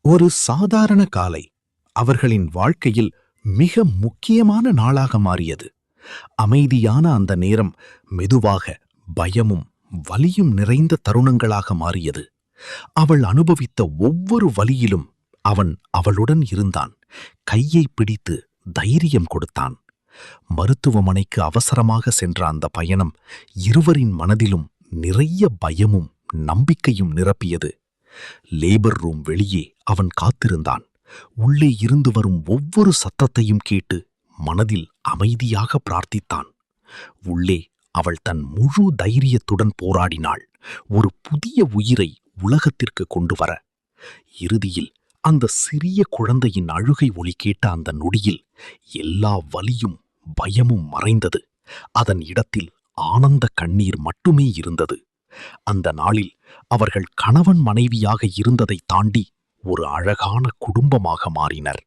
ஒரு சாதாரண காலை அவர்களின் வாழ்க்கையில் மிக முக்கியமான நாளாக மாறியது. அமைதியான அந்த நேரம் மெதுவாக பயமும் வலியும் நிறைந்த தருணங்களாக மாறியது. அவள் அனுபவித்த ஒவ்வொரு வலியிலும் அவன் அவளுடன் இருந்தான். கையை பிடித்து தைரியம் கொடுத்தான். மருத்துவமனைக்கு அவசரமாக சென்ற அந்த பயணம் இருவரின் மனதிலும் நிறைய பயமும் நம்பிக்கையும் நிரப்பியது. லேபர் ரூம் வெளியே அவன் காத்திருந்தான். உள்ளே இருந்து வரும் ஒவ்வொரு சத்தத்தையும் கேட்டு மனதில் அமைதியாக பிரார்த்தித்தான். உள்ளே அவள் தன் முழு தைரியத்துடன் போராடினாள், ஒரு புதிய உயிரை உலகத்திற்கு கொண்டு வர. இறுதியில் அந்த சிறிய குழந்தையின் அழுகை ஒலி கேட்ட அந்த நொடியில் எல்லா வலியும் பயமும் மறைந்தது. அதன் இடத்தில் ஆனந்த கண்ணீர் மட்டுமே இருந்தது. அந்த நாளில் அவர்கள் கணவன் மனைவியாக இருந்ததை தாண்டி ஒரு அழகான குடும்பமாக மாறினர்.